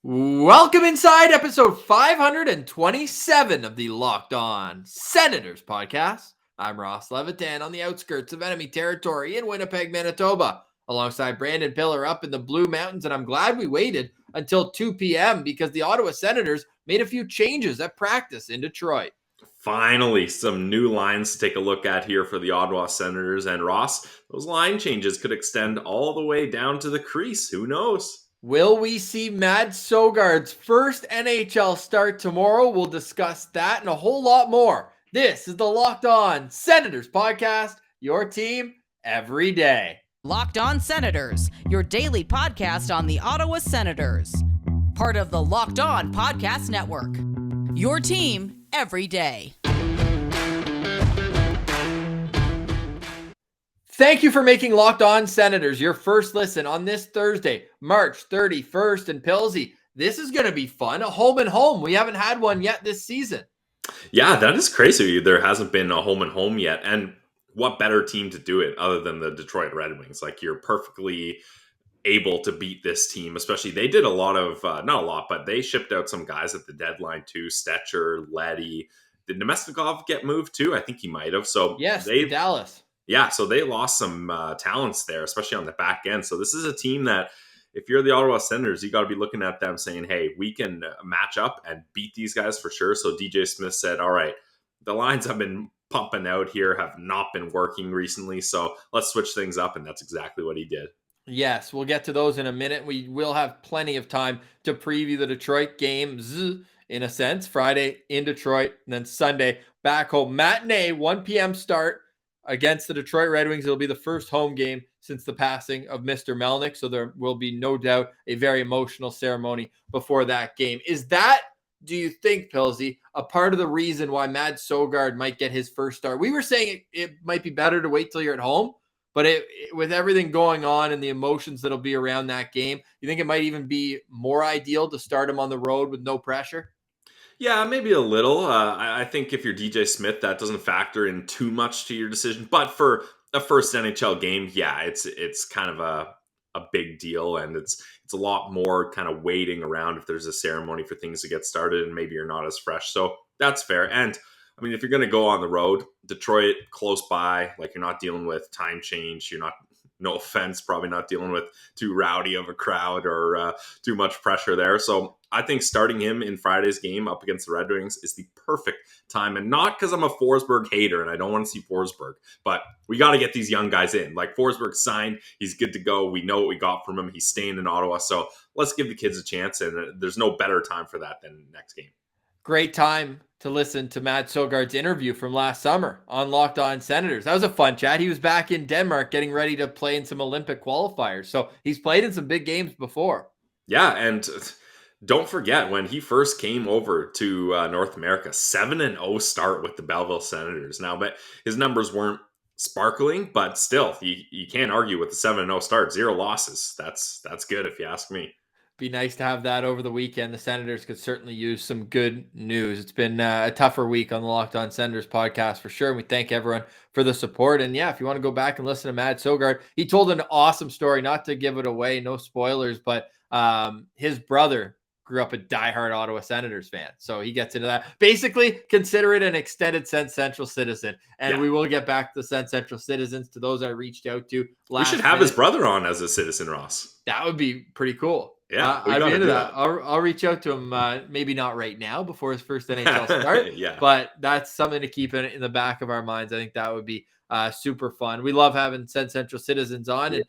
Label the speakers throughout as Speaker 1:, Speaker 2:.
Speaker 1: Welcome inside episode 527 of the Locked On Senators podcast. I'm Ross Levitan on the outskirts of enemy territory in Winnipeg, Manitoba, alongside Brandon Piller up in the Blue Mountains. And I'm glad we waited until 2 p.m. because the Ottawa Senators made a few changes at practice in Detroit.
Speaker 2: Finally, some new lines to take a look at here for the Ottawa Senators. And Ross, those line changes could extend all the way down to the crease. Who knows?
Speaker 1: Will we see Mads Søgaard's first NHL start tomorrow? We'll discuss that and a whole lot more. This is the Locked On Senators podcast, your team every day.
Speaker 3: Locked On Senators, your daily podcast on the Ottawa Senators. Part of the Locked On Podcast Network. Your team every day.
Speaker 1: Thank you for making Locked On Senators your first listen on this Thursday, March 31st. And Pilsy, this is going to be fun. A home and home. We haven't had one yet this season.
Speaker 2: Yeah, that is crazy. There hasn't been a home and home yet. And what better team to do it other than the Detroit Red Wings? Like, you're perfectly able to beat this team, especially they did a lot of, not a lot, but they shipped out some guys at the deadline too. Stetcher, Leddy. Did Nemesnikov get moved too? I think he might have. So
Speaker 1: yes, to Dallas.
Speaker 2: Yeah, so they lost some talents there, especially on the back end. So this is a team that, if you're the Ottawa Senators, you got to be looking at them saying, hey, we can match up and beat these guys for sure. So DJ Smith said, all right, the lines I've been pumping out here have not been working recently, so let's switch things up, and that's exactly what he did.
Speaker 1: Yes, we'll get to those in a minute. We will have plenty of time to preview the Detroit games, in a sense. Friday in Detroit, and then Sunday back home. Matinee, 1 p.m. start against the Detroit Red Wings. It'll be the first home game since the passing of Mr. Melnick, so there will be no doubt a very emotional ceremony before that game. Is that, do you think, Pilsy, a part of the reason why Mads Søgaard might get his first start? We were saying it might be better to wait till you're at home, but with everything going on and the emotions that'll be around that game, you think it might even be more ideal to start him on the road with no pressure?
Speaker 2: Yeah, maybe a little. I think if you're DJ Smith, that doesn't factor in too much to your decision. But for a first NHL game, yeah, it's kind of a big deal, and it's a lot more kind of waiting around if there's a ceremony for things to get started, and maybe you're not as fresh. So that's fair. And I mean, if you're going to go on the road, Detroit close by, like, you're not dealing with time change. You're not, no offense, probably not dealing with too rowdy of a crowd or too much pressure there. So I think starting him in Friday's game up against the Red Wings is the perfect time. And not because I'm a Forsberg hater and I don't want to see Forsberg, but we got to get these young guys in. Like, Forsberg signed, he's good to go. We know what we got from him. He's staying in Ottawa. So let's give the kids a chance. And there's no better time for that than next game.
Speaker 1: Great time to listen to Mads Søgaard's interview from last summer on Locked On Senators. That was a fun chat. He was back in Denmark getting ready to play in some Olympic qualifiers. So he's played in some big games before.
Speaker 2: Yeah, and don't forget when he first came over to North America, 7-0 start with the Belleville Senators. Now, but his numbers weren't sparkling, but still, you can't argue with the 7-0 start. 0 losses. That's good if you ask me.
Speaker 1: Be nice to have that over the weekend. The Senators could certainly use some good news. It's been a tougher week on the Locked On Senators podcast for sure. And we thank everyone for the support. And yeah, if you want to go back and listen to Mads Søgaard, he told an awesome story, not to give it away, no spoilers, but his brother grew up a diehard Ottawa Senators fan. So he gets into that. Basically, consider it an extended Sens Central citizen. And we will get back to the Sens Central citizens, to those I reached out to last
Speaker 2: We should have his brother on as a citizen, Ross.
Speaker 1: That would be pretty cool.
Speaker 2: Yeah,
Speaker 1: I'd be into that. I'll reach out to him, maybe not right now before his first NHL start, but that's something to keep in the back of our minds. I think that would be super fun. We love having Sens Central citizens on. And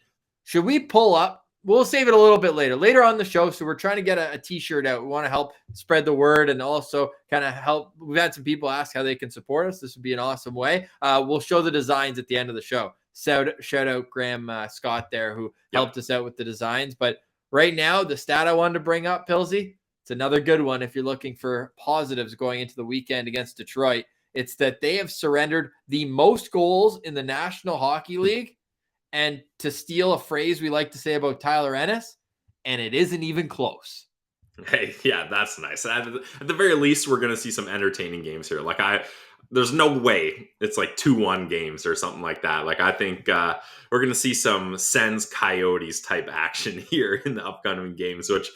Speaker 1: should we pull up? We'll save it a little bit later on the show. So we're trying to get a t-shirt out. We want to help spread the word and also kind of help. We've had some people ask how they can support us. This would be an awesome way. We'll show the designs at the end of the show. Shout out Graham Scott there, who helped us out with the designs. But right now, the stat I wanted to bring up, Pilsy, it's another good one if you're looking for positives going into the weekend against Detroit. It's that they have surrendered the most goals in the National Hockey League. And to steal a phrase we like to say about Tyler Ennis, and it isn't even close.
Speaker 2: Hey, yeah, that's nice. At the very least, we're going to see some entertaining games here. There's no way it's like 2-1 games or something like that. Like, I think we're going to see some Sens Coyotes type action here in the upcoming games, which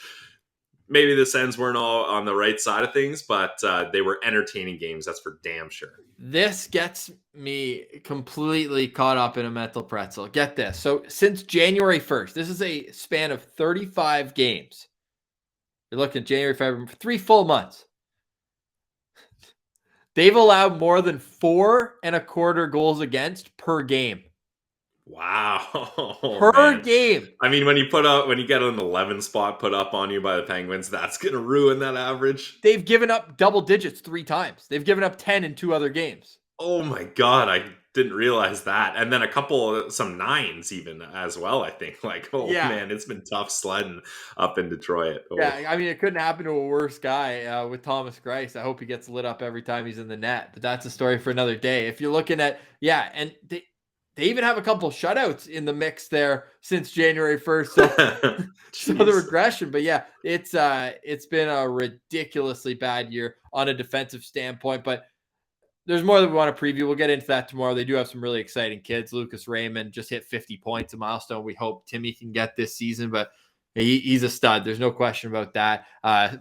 Speaker 2: maybe the Sens weren't all on the right side of things, but they were entertaining games. That's for damn sure.
Speaker 1: This gets me completely caught up in a mental pretzel. Get this. So since January 1st, this is a span of 35 games. You're looking at January, February, 3 full months. They've allowed more than 4.25 goals against per game.
Speaker 2: Wow.
Speaker 1: Per game.
Speaker 2: I mean, when you get an 11 spot put up on you by the Penguins, that's going to ruin that average.
Speaker 1: They've given up double digits 3 times. They've given up 10 in 2 other games.
Speaker 2: Oh my God. I didn't realize that. And then some 9s even as well, I think. Man, it's been tough sledding up in Detroit. Oh.
Speaker 1: Yeah, I mean, it couldn't happen to a worse guy with Thomas Greiss. I hope he gets lit up every time he's in the net, but that's a story for another day. If you're looking at, and they even have a couple shutouts in the mix there since January 1st. So, so the regression, but yeah, it's been a ridiculously bad year on a defensive standpoint, but there's more that we want to preview. We'll get into that tomorrow. They do have some really exciting kids. Lucas Raymond just hit 50 points, a milestone we hope Timmy can get this season, but he's a stud. There's no question about that.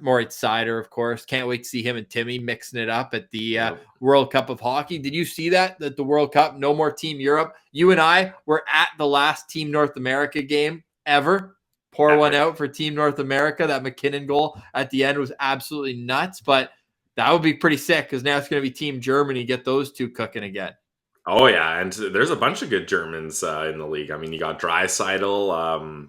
Speaker 1: Moritz Seider, of course. Can't wait to see him and Timmy mixing it up at the World Cup of Hockey. Did you see that the World Cup, no more Team Europe? You and I were at the last Team North America game ever. Pour one out for Team North America. That McKinnon goal at the end was absolutely nuts, but that would be pretty sick because now it's going to be Team Germany. Get those two cooking again.
Speaker 2: Oh, yeah, and there's a bunch of good Germans in the league. I mean, you got Draisaitl,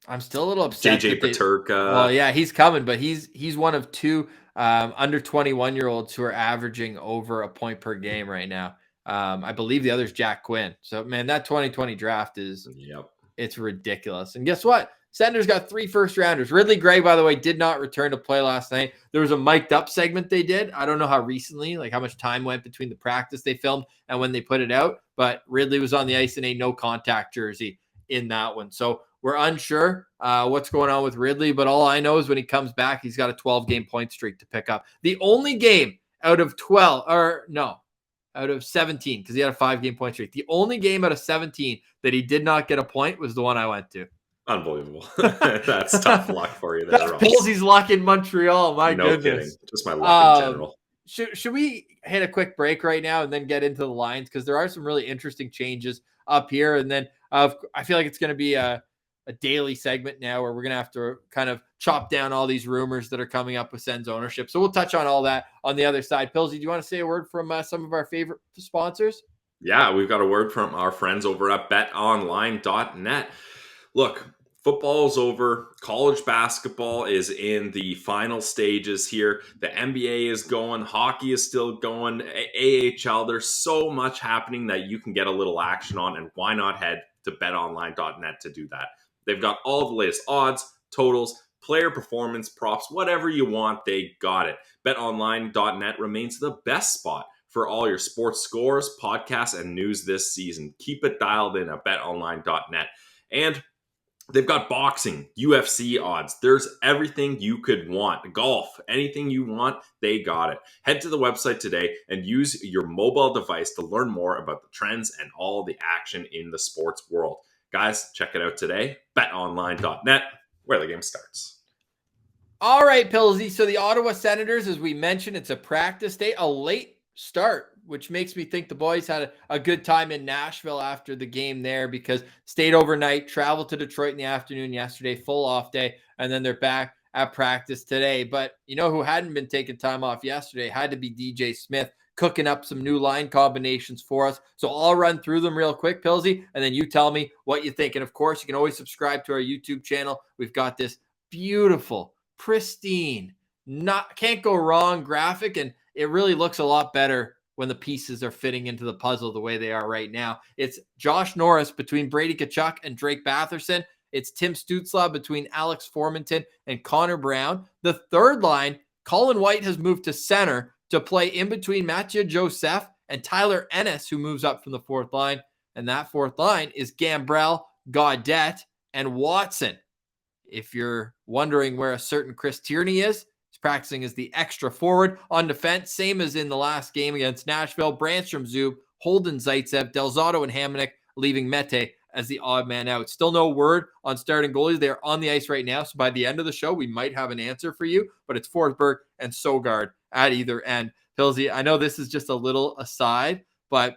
Speaker 1: I'm still a little upset.
Speaker 2: JJ Peterka.
Speaker 1: Well, yeah, he's coming, but he's one of 2 under 21-year-olds who are averaging over a point per game right now. I believe the other's Jack Quinn. So, man, that 2020 draft it's ridiculous. And guess what? Senators got 3 first-rounders. Ridley Gray, by the way, did not return to play last night. There was a mic'd up segment they did. I don't know how recently, how much time went between the practice they filmed and when they put it out, but Ridley was on the ice in a no-contact jersey in that one. So we're unsure what's going on with Ridley, but all I know is when he comes back, he's got a 12-game point streak to pick up. The only game out of 17, because he had a 5-game point streak. The only game out of 17 that he did not get a point was the one I went to.
Speaker 2: Unbelievable. That's tough luck for you there.
Speaker 1: That's Pilsey's luck in Montreal. My goodness.
Speaker 2: Kidding. Just my luck in general.
Speaker 1: Should we hit a quick break right now and then get into the lines? Because there are some really interesting changes up here. And then I feel like it's going to be a daily segment now where we're going to have to kind of chop down all these rumors that are coming up with Sens ownership. So we'll touch on all that on the other side. Pilsey, do you want to say a word from some of our favorite sponsors?
Speaker 2: Yeah, we've got a word from our friends over at betonline.net. Look, football's over. College basketball is in the final stages here. The NBA is going. Hockey is still going. AHL, there's so much happening that you can get a little action on, and why not head to betonline.net to do that? They've got all the latest odds, totals, player performance, props, whatever you want, they got it. BetOnline.net remains the best spot for all your sports scores, podcasts, and news this season. Keep it dialed in at betonline.net. And they've got boxing, UFC odds. There's everything you could want. Golf, anything you want, they got it. Head to the website today and use your mobile device to learn more about the trends and all the action in the sports world. Guys, check it out today. BetOnline.net, where the game starts.
Speaker 1: All right, Pilsy. So the Ottawa Senators, as we mentioned, it's a practice day, a late start, which makes me think the boys had a good time in Nashville after the game there because stayed overnight, traveled to Detroit in the afternoon yesterday, full off day, and then they're back at practice today. But you know who hadn't been taking time off yesterday had to be DJ Smith, cooking up some new line combinations for us. So I'll run through them real quick, Pilsy, and then you tell me what you think. And of course, you can always subscribe to our YouTube channel. We've got this beautiful, pristine, can't go wrong graphic, and it really looks a lot better when the pieces are fitting into the puzzle the way they are right now. It's Josh Norris between Brady Tkachuk and Drake Batherson. It's Tim Stützle between Alex Formenton and Connor Brown. The third line, Colin White has moved to center to play in between Mathieu Joseph and Tyler Ennis, who moves up from the fourth line. And that fourth line is Gambrell, Gaudette, and Watson. If you're wondering where a certain Chris Tierney is, he's practicing as the extra forward on defense, same as in the last game against Nashville. Brandstrom, Zub, Holden, Zaitsev, Del Zotto, and Hamonic, leaving Mete as the odd man out. Still no word on starting goalies. They're on the ice right now. So by the end of the show, we might have an answer for you, but it's Forsberg and Sogaard at either end. Pilsy, I know this is just a little aside, but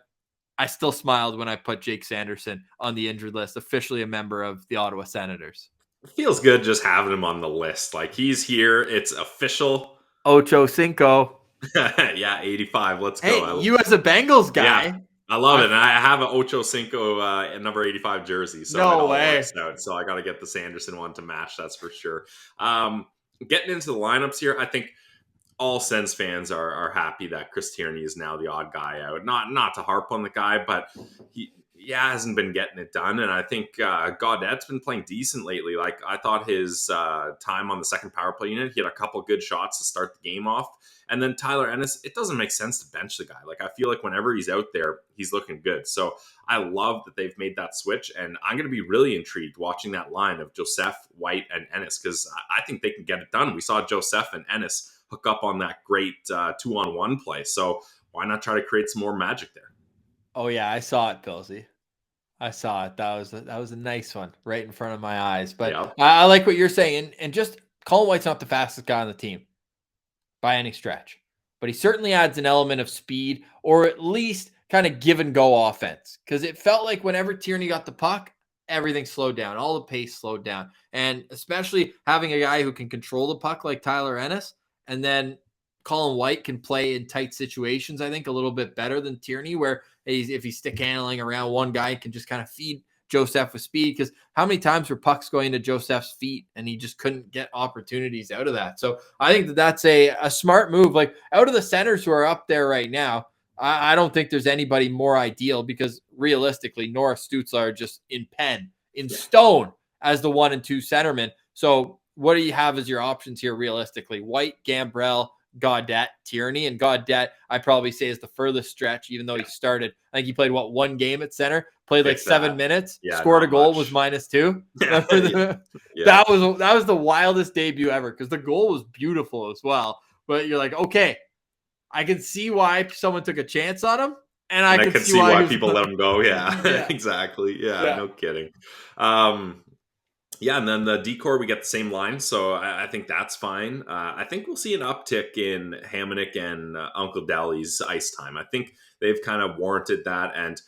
Speaker 1: I still smiled when I put Jake Sanderson on the injured list, officially a member of the Ottawa Senators.
Speaker 2: It feels good just having him on the list. Like, he's here. It's official.
Speaker 1: Ocho Cinco.
Speaker 2: Yeah, 85. Let's
Speaker 1: go.
Speaker 2: Hey,
Speaker 1: you as a Bengals guy.
Speaker 2: Yeah, I love it. And I have an Ocho Cinco number 85 jersey. So
Speaker 1: no way.
Speaker 2: Out. So I got to get the Sanderson one to match. That's for sure. Getting into the lineups here, I think all Sens fans are happy that Chris Tierney is now the odd guy out. Not to harp on the guy, but he hasn't been getting it done. And I think Gaudette's been playing decent lately. Like, I thought his time on the second power play unit, he had a couple good shots to start the game off. And then Tyler Ennis, it doesn't make sense to bench the guy. Like, I feel like whenever he's out there, he's looking good. So I love that they've made that switch. And I'm going to be really intrigued watching that line of Joseph, White, and Ennis, because I think they can get it done. We saw Joseph and Ennis hook up on that great 2-on-1 play. So why not try to create some more magic there?
Speaker 1: Oh yeah, I saw it, Pilsy. I saw it. That was a nice one right in front of my eyes. But yeah. I like what you're saying. And just Colin White's not the fastest guy on the team by any stretch, but he certainly adds an element of speed, or at least kind of give and go offense. Because it felt like whenever Tierney got the puck, everything slowed down. All the pace slowed down. And especially having a guy who can control the puck like Tyler Ennis, and then Colin White can play in tight situations, I think, a little bit better than Tierney, where if he's stick handling around one guy, he can just kind of feed Joseph with speed. Because how many times were pucks going to Joseph's feet and he just couldn't get opportunities out of that? So I think that's a smart move. Like, out of the centers who are up there right now, I don't think there's anybody more ideal, because realistically, Norris, Stützle are just in stone as the 1 and 2 centermen. So what do you have as your options here realistically? White, Gambrell, Gaudette, Tierney. And Gaudette, I probably say, is the furthest stretch, even though he started. I think he played, one game at center? Played like 7 minutes, scored a goal, was -2. That was the wildest debut ever, because the goal was beautiful as well. But you're like, okay, I can see why someone took a chance on him. And I can see why
Speaker 2: people let him go. Yeah. Exactly. Yeah, no kidding. Yeah, and then the decor, we get the same line, so I think that's fine. I think we'll see an uptick in Hamonic and Uncle Deli's ice time. I think they've kind of warranted that, and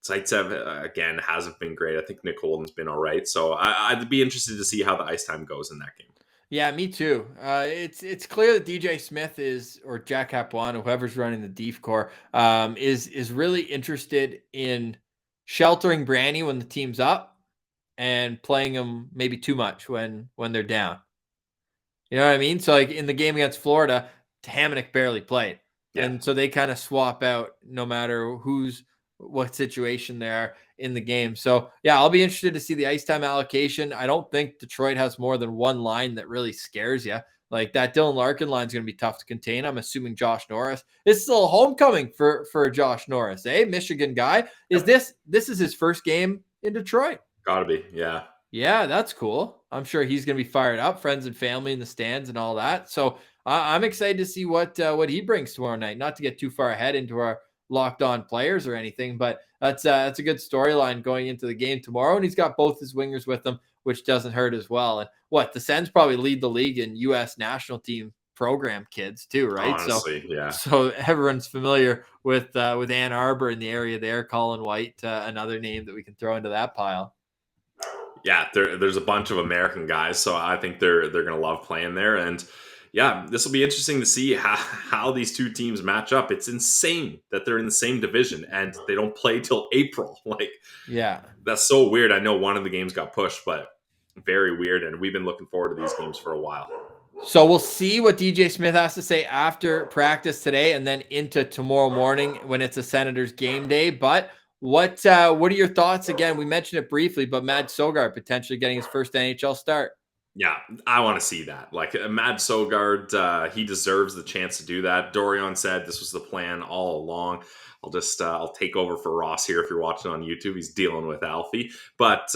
Speaker 2: Zaitsev, again, hasn't been great. I think Nick Holden's been all right, so I'd be interested to see how the ice time goes in that game.
Speaker 1: Yeah, me too. It's clear that DJ Smith or Jack Capuano, whoever's running the Deef Corps, is really interested in sheltering Brandy when the team's up, and playing them maybe too much when they're down. You know what I mean? So like in the game against Florida, Hamonic barely played. Yeah. And so they kind of swap out no matter what situation they are in the game. So yeah, I'll be interested to see the ice time allocation. I don't think Detroit has more than one line that really scares you. Like, that Dylan Larkin line is going to be tough to contain. I'm assuming Josh Norris. It's still a homecoming for Josh Norris, Michigan guy. This is his first game in Detroit.
Speaker 2: Gotta be, yeah.
Speaker 1: Yeah, that's cool. I'm sure he's going to be fired up, friends and family in the stands and all that. So I'm excited to see what he brings tomorrow night. Not to get too far ahead into our locked on players or anything, but that's a good storyline going into the game tomorrow. And he's got both his wingers with him, which doesn't hurt as well. And the Sens probably lead the league in U.S. national team program kids too, right?
Speaker 2: Honestly, yeah.
Speaker 1: So everyone's familiar with Ann Arbor in the area there. Colin White, another name that we can throw into that pile.
Speaker 2: Yeah, there's a bunch of American guys, so I think they're going to love playing there. And yeah, this will be interesting to see how these two teams match up. It's insane that they're in the same division and they don't play till April. Like, yeah, that's so weird. I know one of the games got pushed, but very weird. And we've been looking forward to these games for a while.
Speaker 1: So we'll see what DJ Smith has to say after practice today and then into tomorrow morning when it's a Senators game day. But what are your thoughts? Again, we mentioned it briefly, but Mads Søgaard potentially getting his first NHL start.
Speaker 2: Yeah, I want to see that. Like, Mads Søgaard, he deserves the chance to do that. Dorian said this was the plan all along. I'll take over for Ross here if you're watching on YouTube. He's dealing with Alfie. But,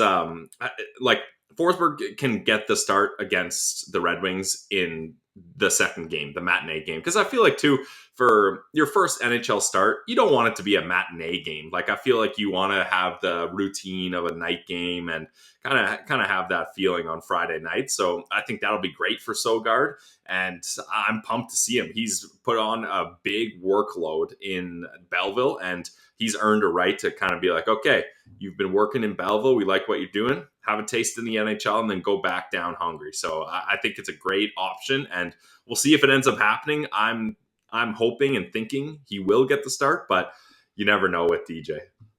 Speaker 2: Forsberg can get the start against the Red Wings in the second game, the matinee game. Because I feel like, too, for your first NHL start, you don't want it to be a matinee game. Like, I feel like you want to have the routine of a night game and kind of have that feeling on Friday night. So I think that'll be great for Sogaard. And I'm pumped to see him. He's put on a big workload in Belleville, and he's earned a right to kind of be like, okay, you've been working in Belleville. We like what you're doing. Have a taste in the NHL and then go back down hungry. So I think it's a great option, and we'll see if it ends up happening. I'm hoping and thinking he will get the start, but you never know with DJ.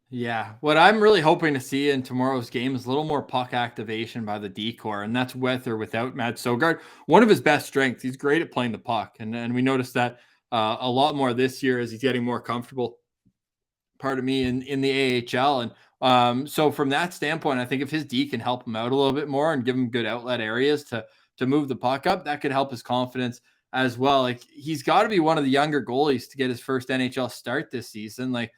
Speaker 1: Yeah. What I'm really hoping to see in tomorrow's game is a little more puck activation by the D-core, and that's with or without Mads Søgaard. One of his best strengths, he's great at playing the puck, and we noticed that a lot more this year as he's getting more comfortable, in the AHL. And so from that standpoint, I think if his D can help him out a little bit more and give him good outlet areas to move the puck up, that could help his confidence as well. Like, he's got to be one of the younger goalies to get his first NHL start this season. Like,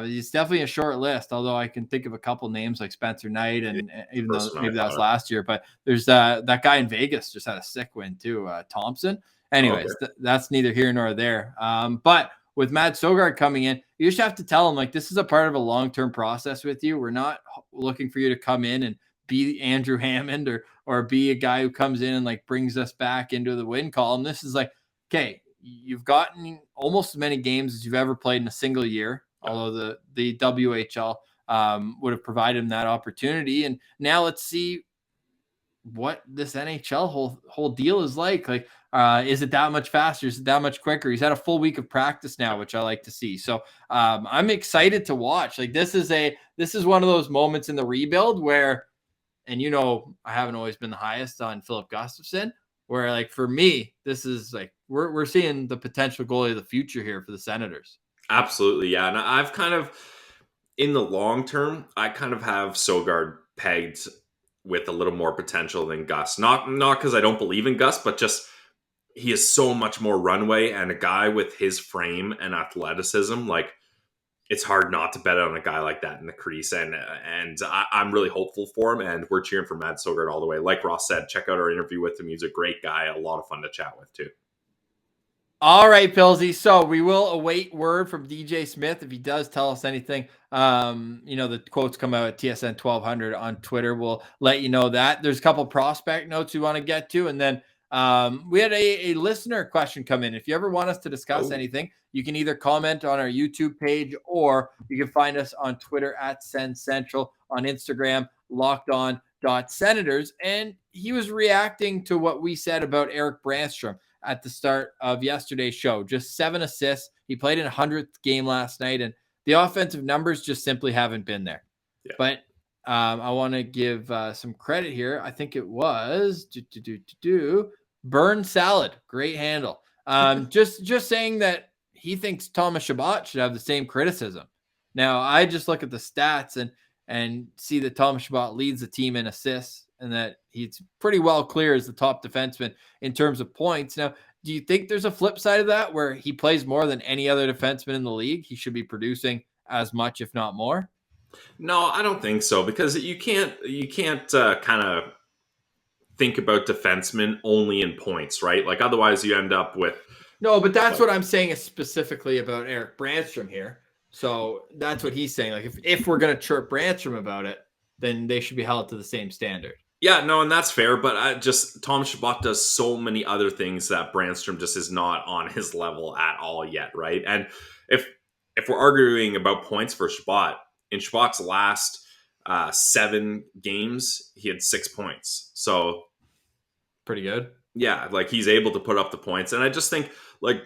Speaker 1: he's definitely a short list, although I can think of a couple names like Spencer Knight, and even though maybe that was last year, but there's that guy in Vegas just had a sick win too, Thompson. Anyways, that's neither here nor there. But with Mads Søgaard coming in, you just have to tell him, like, this is a part of a long-term process with you. We're not looking for you to come in and be Andrew Hammond or be a guy who comes in and like brings us back into the win column. This is like, okay, you've gotten almost as many games as you've ever played in a single year, although the WHL would have provided him that opportunity. And now let's see what this NHL whole deal is like. Like, is it that much faster? Is it that much quicker? He's had a full week of practice now, which I like to see. So I'm excited to watch. Like, this is one of those moments in the rebuild where, and I haven't always been the highest on Philip Gustafsson, where, like, for me, this is like we're seeing the potential goalie of the future here for the Senators.
Speaker 2: Absolutely, yeah. And I've kind of, in the long term, I kind of have Sogaard pegged with a little more potential than Gus. Not because I don't believe in Gus, but just he has so much more runway, and a guy with his frame and athleticism, like, it's hard not to bet on a guy like that in the crease. And I'm really hopeful for him, and we're cheering for Mads Søgaard all the way. Like Ross said, check out our interview with him. He's a great guy, a lot of fun to chat with too.
Speaker 1: All right, Pillsy. So we will await word from DJ Smith if he does tell us anything. The quotes come out at TSN 1200 on Twitter. We'll let you know that. There's a couple prospect notes we want to get to, and then we had a listener question come in. If you ever want us to discuss anything, you can either comment on our YouTube page, or you can find us on Twitter at Sens Central, on Instagram, lockedon.senators. And he was reacting to what we said about Erik Brannstrom at the start of yesterday's show. Just 7 assists. He played in 100th game last night, and the offensive numbers just simply haven't been there. Yeah. But I want to give some credit here. I think it was Burn Salad. Great handle. Just saying that he thinks Thomas Chabot should have the same criticism. Now, I just look at the stats and see that Thomas Chabot leads the team in assists, and that he's pretty well clear as the top defenseman in terms of points. Now, do you think there's a flip side of that where he plays more than any other defenseman in the league? He should be producing as much, if not more?
Speaker 2: No, I don't think so, because you can't kind of think about defensemen only in points, right? Like, otherwise you end up with...
Speaker 1: No, but that's what I'm saying is specifically about Erik Brannstrom here. So that's what he's saying. Like, if we're going to chirp Brannstrom about it, then they should be held to the same standard.
Speaker 2: Yeah, no, and that's fair, but Thomas Chabot does so many other things that Brannstrom just is not on his level at all yet, right? And if we're arguing about points for Chabot, in Chabot's last 7 games, he had 6 points. So
Speaker 1: pretty good.
Speaker 2: Yeah, like, he's able to put up the points. And I just think, like,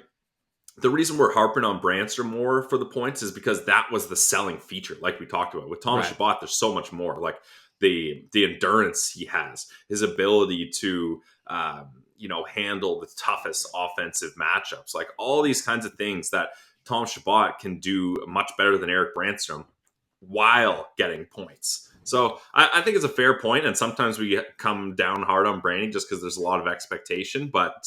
Speaker 2: the reason we're harping on Brannstrom more for the points is because that was the selling feature, like we talked about. With Thomas Chabot, there's so much more. Like, the endurance he has, his ability to handle the toughest offensive matchups, like all these kinds of things that Thomas Chabot can do much better than Erik Brannstrom while getting points. So I think it's a fair point, and sometimes we come down hard on Brandy just because there's a lot of expectation. But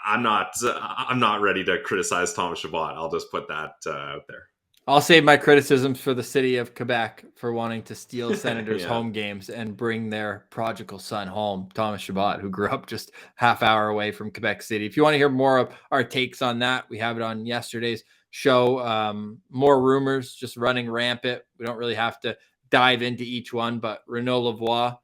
Speaker 2: I'm not ready to criticize Thomas Chabot. I'll just put that out there.
Speaker 1: I'll save my criticisms for the city of Quebec for wanting to steal Senators'
Speaker 2: Yeah.
Speaker 1: home games and bring their prodigal son home, Thomas Chabot, who grew up just half hour away from Quebec City. If you want to hear more of our takes on that, we have it on yesterday's show. More rumors just running rampant. We don't really have to dive into each one, but Renaud Lavoie,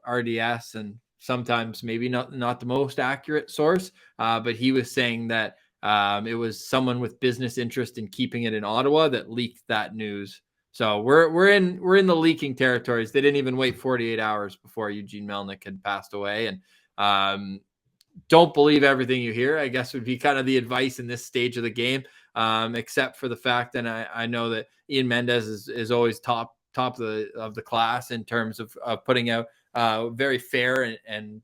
Speaker 1: RDS, and sometimes maybe not the most accurate source, but he was saying that it was someone with business interest in keeping it in Ottawa that leaked that news. So we're in the leaking territories. They didn't even wait 48 hours before Eugene Melnyk had passed away. And don't believe everything you hear, I guess would be kind of the advice in this stage of the game, except for the fact, and I know that Ian Mendes is always top of the class in terms of putting out very fair and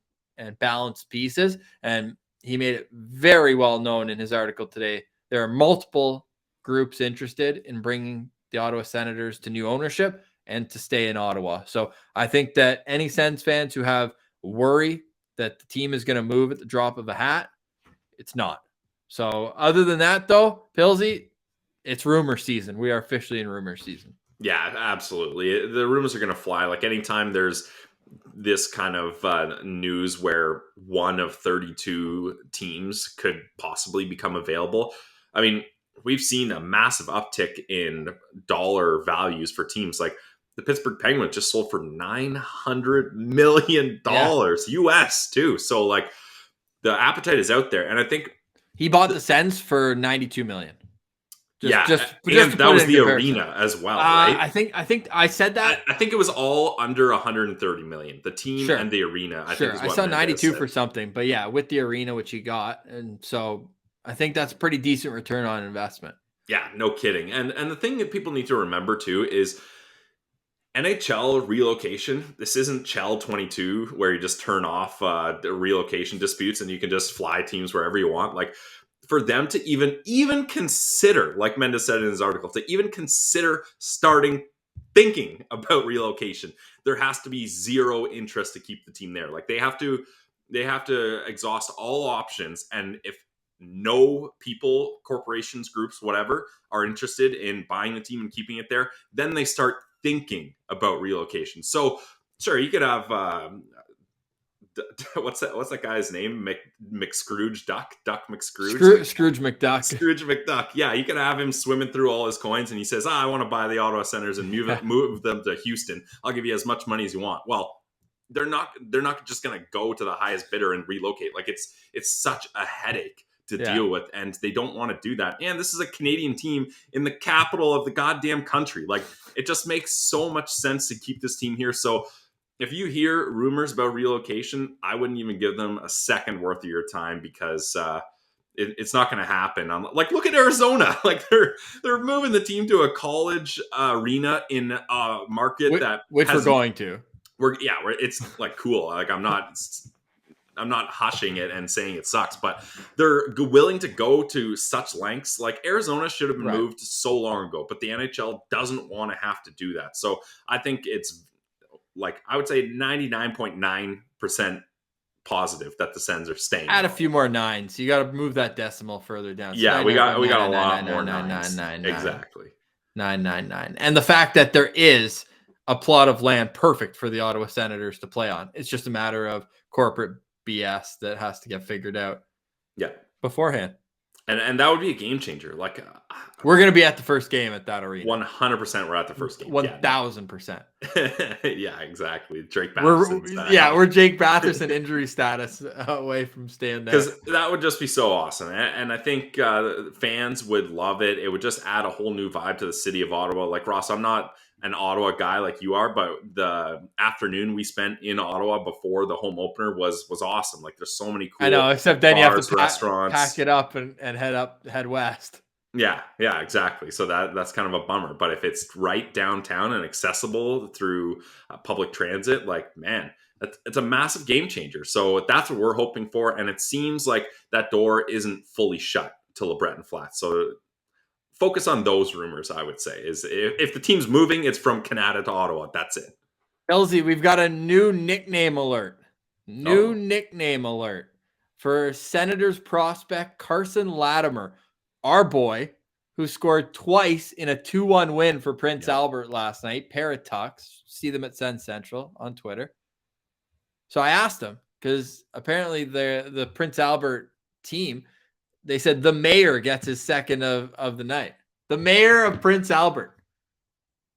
Speaker 1: balanced pieces. And he made it very well known in his article today. There are multiple groups interested in bringing the Ottawa Senators to new ownership and to stay in Ottawa. So I think that any Sens fans who have worry that the team is going to move at the drop of a hat, it's not. So other than that, though, Pilsy, it's rumor season. We are officially in rumor season.
Speaker 2: Yeah, absolutely. The rumors are going to fly. Like anytime there's this kind of news where one of 32 teams could possibly become available. I mean, we've seen a massive uptick in dollar values for teams. Like the Pittsburgh Penguins just sold for $900 million US too. So like the appetite is out there. And I think
Speaker 1: he bought the Sens for $92 million.
Speaker 2: Just that was the arena as well, right?
Speaker 1: I think I said that.
Speaker 2: I think it was all under 130 million. The team and the arena. I think is what
Speaker 1: I saw 92
Speaker 2: said.
Speaker 1: for something, but yeah, with the arena, which he got, and so I think that's a pretty decent return on investment.
Speaker 2: Yeah, no kidding. And the thing that people need to remember too is NHL relocation. This isn't Chell 22 where you just turn off the relocation disputes and you can just fly teams wherever you want. Like, for them to even consider, like Mendes said in his article, to even consider thinking about relocation, there has to be zero interest to keep the team there. Like they have to exhaust all options. And if no people, corporations, groups, whatever, are interested in buying the team and keeping it there, then they start thinking about relocation. So sure, you could have what's that guy's name? McScrooge Duck McScrooge?
Speaker 1: Scrooge McDuck.
Speaker 2: Scrooge McDuck. Yeah, you can have him swimming through all his coins and he says, I want to buy the Ottawa Senators and move them to Houston. I'll give you as much money as you want. Well, they're not just going to go to the highest bidder and relocate. Like it's such a headache to deal with, and they don't want to do that. And this is a Canadian team in the capital of the goddamn country. Like it just makes so much sense to keep this team here. So if you hear rumors about relocation, I wouldn't even give them a second worth of your time because it's not going to happen. Like, look at Arizona. Like they're moving the team to a college arena in a market
Speaker 1: which we're going to.
Speaker 2: It's like cool. Like I'm not hushing it and saying it sucks, but they're willing to go to such lengths. Like Arizona should have been moved so long ago, but the NHL doesn't want to have to do that. So I think it's like, I would say 99.9% positive that the Sens are staying.
Speaker 1: Add a few more nines. You got to move that decimal further down.
Speaker 2: Yeah, we got a lot more nines. Exactly.
Speaker 1: 999. And the fact that there is a plot of land perfect for the Ottawa Senators to play on. It's just a matter of corporate BS that has to get figured out.
Speaker 2: Yeah.
Speaker 1: Beforehand.
Speaker 2: And that would be a game changer. Like
Speaker 1: we're going to be at the first game at that arena.
Speaker 2: 100% we're at the first game.
Speaker 1: 1000%.
Speaker 2: Yeah, exactly. Jake Batherson.
Speaker 1: We're Jake Batherson injury status away from staying there.
Speaker 2: Because that would just be so awesome. And I think fans would love it. It would just add a whole new vibe to the city of Ottawa. Like, Ross, I'm not an Ottawa guy like you are, but the afternoon we spent in Ottawa before the home opener was awesome. Like there's so many cool
Speaker 1: I know, except then
Speaker 2: bars,
Speaker 1: you have to
Speaker 2: restaurants.
Speaker 1: pack it up and head west.
Speaker 2: Yeah, exactly. So that's kind of a bummer. But if it's right downtown and accessible through public transit, like, man, it's a massive game changer. So that's what we're hoping for. And it seems like that door isn't fully shut to LeBreton Flats. So focus on those rumors, I would say, is if the team's moving, it's from Canada to Ottawa. That's it.
Speaker 1: Elsie, we've got a new nickname alert. Nickname alert for Senators prospect Carson Latimer. Our boy, who scored twice in a 2-1 win for Prince Albert last night. Pair of tucks. See them at Sens Central on Twitter. So I asked him, because apparently the Prince Albert team, they said the mayor gets his second of the night. The mayor of Prince Albert.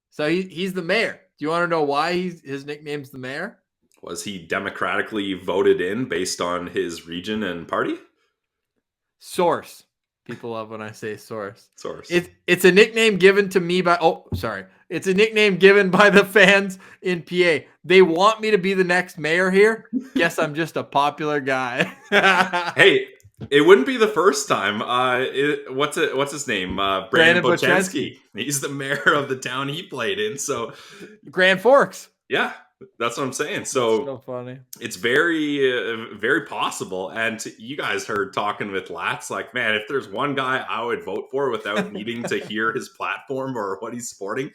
Speaker 1: So he's the mayor. Do you want to know why his nickname's the mayor?
Speaker 2: Was he democratically voted in based on his region and party?
Speaker 1: Source. People love when I say source.
Speaker 2: Source.
Speaker 1: It's a nickname given to me by It's a nickname given by the fans in PA. They want me to be the next mayor here. Guess I'm just a popular guy.
Speaker 2: Hey, it wouldn't be the first time. What's his name? Brandon Bochensky. He's the mayor of the town he played in. So
Speaker 1: Grand Forks.
Speaker 2: Yeah, that's what I'm saying. So,
Speaker 1: so funny.
Speaker 2: It's very, very possible. And you guys heard talking with Lats, like, man, if there's one guy I would vote for without needing to hear his platform or what he's sporting,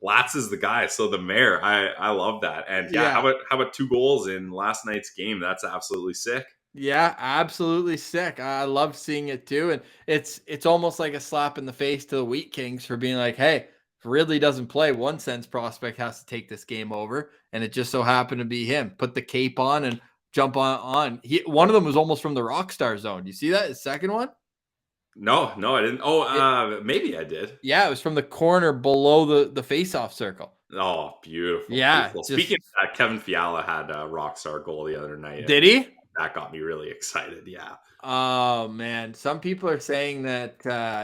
Speaker 2: Lats is the guy. So the mayor, I love that. And how about 2 goals in last night's game? That's absolutely sick.
Speaker 1: Yeah, absolutely sick. I love seeing it too. And it's almost like a slap in the face to the Wheat Kings for being like, hey, if Ridley doesn't play, one Sens prospect has to take this game over. And it just so happened to be him. Put the cape on and jump on. One of them was almost from the Rockstar zone. Do you see that? His second one?
Speaker 2: No, I didn't. Oh, maybe I did.
Speaker 1: Yeah, it was from the corner below the face-off circle.
Speaker 2: Oh, beautiful.
Speaker 1: Yeah.
Speaker 2: Beautiful. Speaking of that, Kevin Fiala had a Rockstar goal the other night.
Speaker 1: Did he?
Speaker 2: That got me really excited. Yeah.
Speaker 1: Oh man, some people are saying that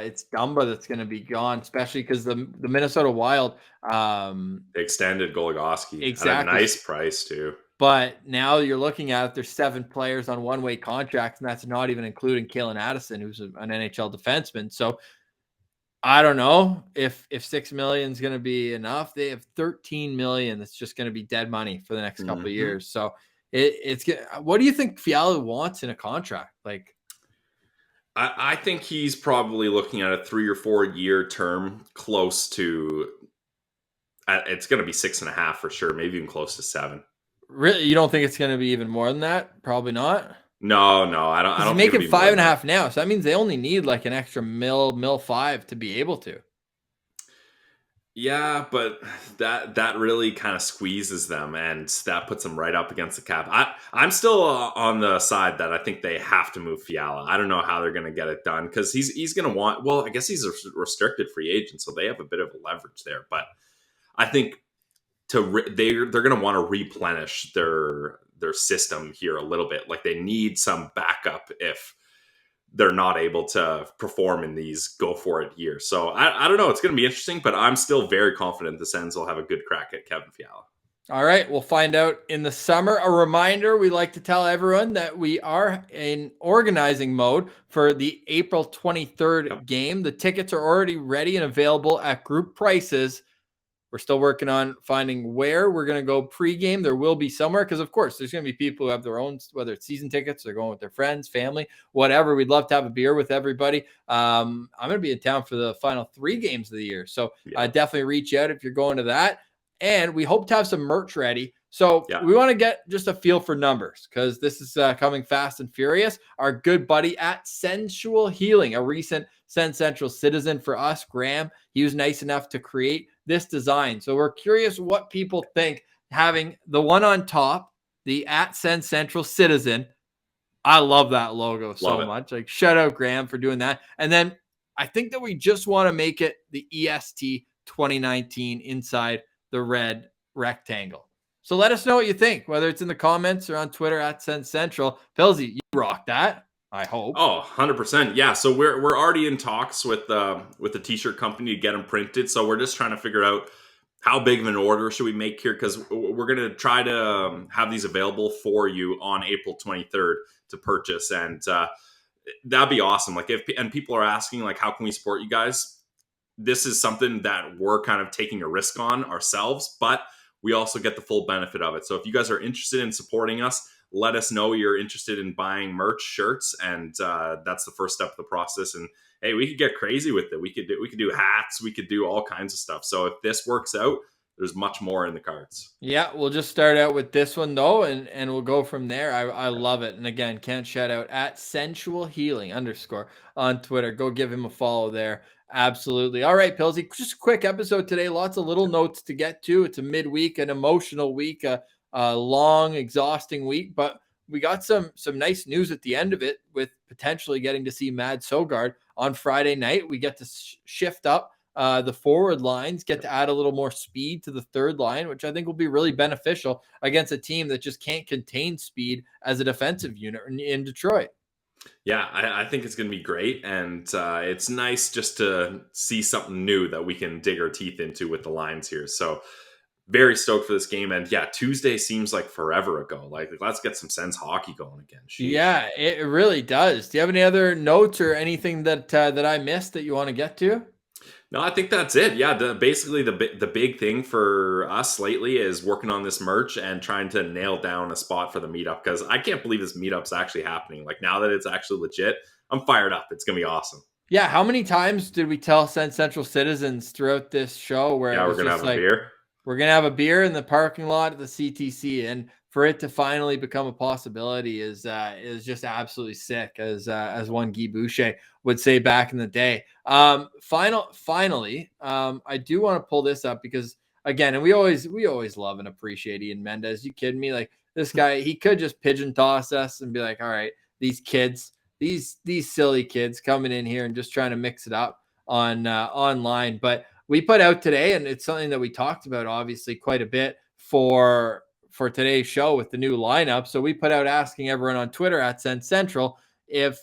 Speaker 1: it's Dumba that's going to be gone, especially because the Minnesota Wild
Speaker 2: they extended Goligoski
Speaker 1: exactly
Speaker 2: at a nice price too.
Speaker 1: But now you're looking at it, there's 7 players on one-way contracts, and that's not even including Kalen Addison, who's an NHL defenseman. So I don't know if $6 million is going to be enough. They have $13 million that's just going to be dead money for the next couple of years. So it's what do you think Fiala wants in a contract? Like,
Speaker 2: I think he's probably looking at a 3 or 4 year term, close to. It's going to be 6.5 for sure, maybe even close to 7.
Speaker 1: Really, you don't think it's going to be even more than that? Probably not.
Speaker 2: No, I don't.
Speaker 1: He's making 5.5 now, so that means they only need like an extra mil 5 to be able to.
Speaker 2: Yeah, but that really kind of squeezes them, and that puts them right up against the cap. I'm still on the side that I think they have to move Fiala. I don't know how they're going to get it done, because he's going to want. Well, I guess he's a restricted free agent, so they have a bit of a leverage there. But I think they're going to want to replenish their system here a little bit. Like, they need some backup if they're not able to perform in these go for it years. So I don't know. It's going to be interesting, but I'm still very confident the Sens will have a good crack at Kevin Fiala.
Speaker 1: All right. We'll find out in the summer. A reminder, we like to tell everyone that we are in organizing mode for the April 23rd game. The tickets are already ready and available at group prices. We're still working on finding where we're going to go pregame. There will be somewhere, because, of course, there's going to be people who have their own, whether it's season tickets or going with their friends, family, whatever. We'd love to have a beer with everybody. I'm going to be in town for the final 3 games of the year. So definitely reach out if you're going to that. And we hope to have some merch ready. So we want to get just a feel for numbers, because this is coming fast and furious. Our good buddy at Sensual Healing, a recent Sens Central citizen for us, Graham, he was nice enough to create this design. So we're curious what people think, having the one on top, the at Sens Central citizen. I love that logo so much. Like, shout out Graham for doing that. And then I think that we just want to make it the EST 2019 inside the red rectangle. So let us know what you think, whether it's in the comments or on Twitter at Sens Central. Pilsy, you rock that, I hope.
Speaker 2: Oh, 100%. Yeah, so we're already in talks with the t-shirt company to get them printed. So we're just trying to figure out how big of an order should we make here, because we're going to try to have these available for you on April 23rd to purchase. And that'd be awesome. Like, and people are asking, like, how can we support you guys? This is something that we're kind of taking a risk on ourselves, but we also get the full benefit of it. So if you guys are interested in supporting us, let us know you're interested in buying merch, shirts, and that's the first step of the process. And hey, we could get crazy with it. We could do hats. We could do all kinds of stuff. So if this works out, there's much more in the cards.
Speaker 1: Yeah, we'll just start out with this one though, and we'll go from there. I love it. And again, can't shout out at Sensual Healing _ on Twitter. Go give him a follow there. Absolutely. All right, Pillsy, just a quick episode today. Lots of little notes to get to. It's a midweek, an emotional week, a long, exhausting week, but we got some nice news at the end of it with potentially getting to see Mads Søgaard on Friday night. We get to shift up the forward lines, get to add a little more speed to the third line, which I think will be really beneficial against a team that just can't contain speed as a defensive unit in Detroit.
Speaker 2: Yeah, I think it's going to be great. And it's nice just to see something new that we can dig our teeth into with the lines here. So very stoked for this game. And yeah, Tuesday seems like forever ago. Like let's get some Sens hockey going again. Sheesh.
Speaker 1: Yeah, it really does. Do you have any other notes or anything that I missed that you want to get to?
Speaker 2: No, I think that's it. Yeah, basically the big thing for us lately is working on this merch and trying to nail down a spot for the meetup, because I can't believe this meetup's actually happening. Like now that it's actually legit, I'm fired up. It's going to be awesome.
Speaker 1: Yeah, how many times did we tell Sens Central citizens throughout this show where
Speaker 2: we're going to have a beer?
Speaker 1: We're going to have a beer in the parking lot at the CTC, and for it to finally become a possibility is just absolutely sick, as one Guy Boucher would say back in the day. Finally, I do want to pull this up because, again, and we always love and appreciate Ian Mendes. You kidding me? Like this guy, he could just pigeon toss us and be like, all right, these kids, these silly kids coming in here and just trying to mix it up on online. But we put out today, and it's something that we talked about obviously quite a bit for today's show with the new lineup. So we put out asking everyone on Twitter at Sens Central if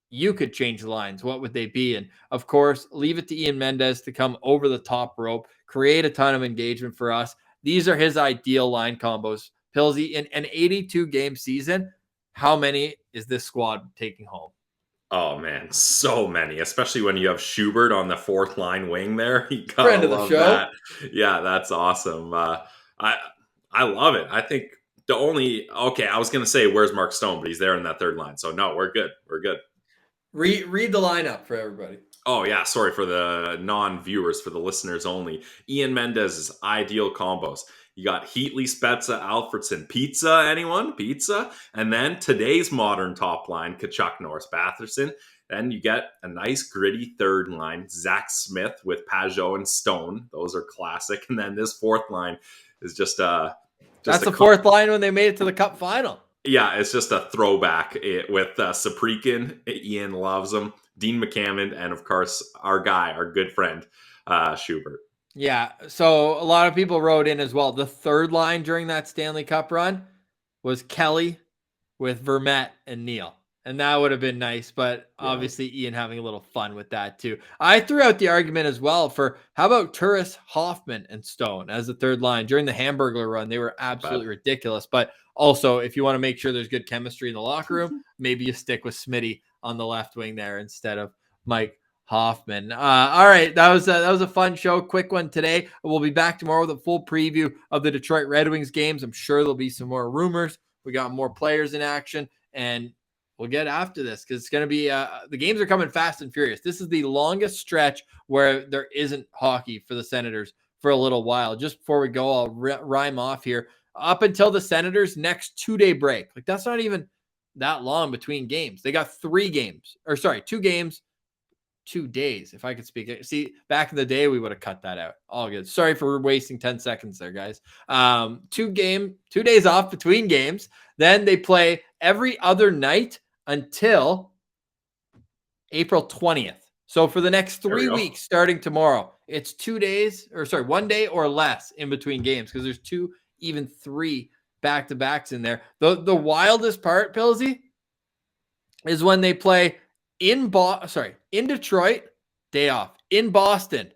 Speaker 1: you could change the lines, what would they be? And of course, leave it to Ian Mendes to come over the top rope, create a ton of engagement for us. These are his ideal line combos. Pillsy, in an 82 game season, how many is this squad taking home?
Speaker 2: Oh man, so many, especially when you have Schubert on the fourth line wing there. You gotta
Speaker 1: Friend of the
Speaker 2: love
Speaker 1: show.
Speaker 2: that. Yeah, that's awesome. I love it. I think I was going to say, where's Mark Stone? But he's there in that third line. So no, we're good. We're good.
Speaker 1: Read the lineup for everybody.
Speaker 2: Oh yeah, sorry for the non-viewers, for the listeners only. Ian Mendez's ideal combos. You got Heatley, Spezza, Alfredson, Pizza. Anyone? Pizza. And then today's modern top line, Kachuk, Norris, Batherson. Then you get a nice gritty third line, Zach Smith with Pajot and Stone. Those are classic. And then this fourth line is just
Speaker 1: that's the fourth line when they made it to the Cup final.
Speaker 2: Yeah, it's just a throwback with Saprikin. Ian loves him. Dean McCammon, and of course, our good friend, Schubert.
Speaker 1: Yeah, so a lot of people wrote in as well. The third line during that Stanley Cup run was Kelly with Vermette and Neal. And that would have been nice, but obviously Ian having a little fun with that too. I threw out the argument as well for how about Turris, Hoffman, and Stone as the third line during the Hamburglar run. They were absolutely ridiculous. But also, if you want to make sure there's good chemistry in the locker room, maybe you stick with Smitty on the left wing there instead of Mike Hoffman. All right, that was a fun show. Quick one today. We'll be back tomorrow with a full preview of the Detroit Red Wings games. I'm sure there'll be some more rumors. We got more players in action, and we'll get after this because it's going to be the games are coming fast and furious. This is the longest stretch where there isn't hockey for the Senators for a little while. Just before we go, I'll rhyme off here. Up until the Senators' next 2-day break. Like, that's not even that long between games. They got 2 games, 2 days, if I could speak. See, back in the day, we would have cut that out. All good. Sorry for wasting 10 seconds there, guys. 2 days off between games. Then they play every other night until April 20th. So for the next 3 weeks, starting tomorrow, it's 1 day or less in between games because there's 2, even 3 back-to-backs in there. The wildest part, Pillsy, is when they play in Detroit, day off. In Boston,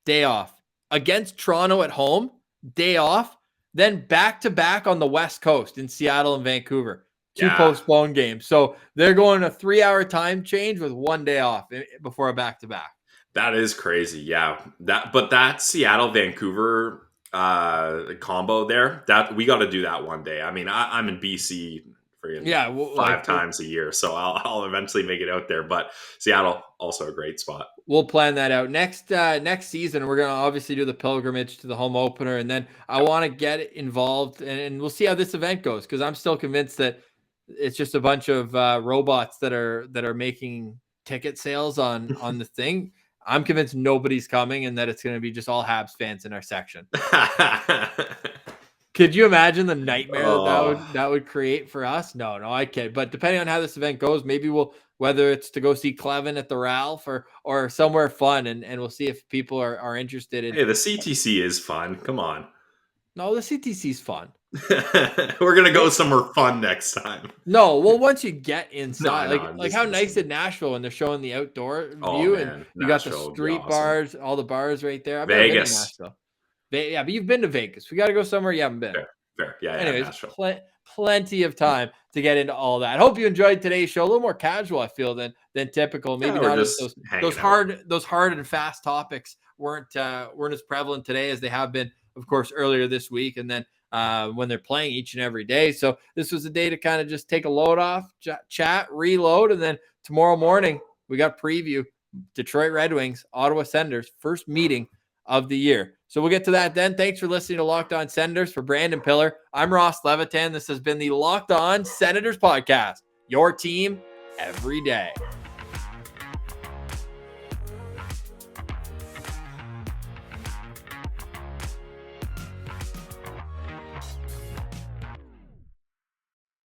Speaker 1: day off. Against Toronto at home, day off. Then back-to-back on the West Coast in Seattle and Vancouver. 2 postponed games. So they're going a 3-hour time change with 1 day off before a back-to-back.
Speaker 2: That is crazy. Yeah. That Seattle-Vancouver combo there, that we got to do that one day. I mean, I'm in BC five times a year, so I'll eventually make it out there. But Seattle, also a great spot.
Speaker 1: We'll plan that out next season. We're going to obviously do the pilgrimage to the home opener, and then I want to get involved, and we'll see how this event goes, because I'm still convinced that it's just a bunch of robots that are making ticket sales on the thing. I'm convinced nobody's coming, and that it's going to be just all Habs fans in our section. Could you imagine the nightmare that would create for us? No, I can't. But depending on how this event goes, maybe whether it's to go see Clevin at the Ralph or somewhere fun, and we'll see if people are interested in.
Speaker 2: Hey, the CTC is fun. Come on.
Speaker 1: No, the CTC is fun.
Speaker 2: We're gonna go somewhere fun next time.
Speaker 1: No, well, once you get inside, like how nice in Nashville when they're showing the outdoor view, and you got the street bars, all the bars right there. I've
Speaker 2: Vegas.
Speaker 1: Never been to Nashville. Yeah, but you've been to Vegas. We got to go somewhere you haven't been.
Speaker 2: Fair. Yeah.
Speaker 1: Anyways, plenty of time to get into all that. Hope you enjoyed today's show. A little more casual, I feel, than typical. Maybe not as those hard and fast topics weren't as prevalent today as they have been, of course, earlier this week, and then when they're playing each and every day. So this was a day to kind of just take a load off, chat, reload, and then tomorrow morning we got preview Detroit Red Wings, Ottawa Senators, first meeting of the year. So we'll get to that then. Thanks for listening to Locked On Senators. For Brandon Piller, I'm Ross Levitan. This has been the Locked On Senators podcast, your team every day.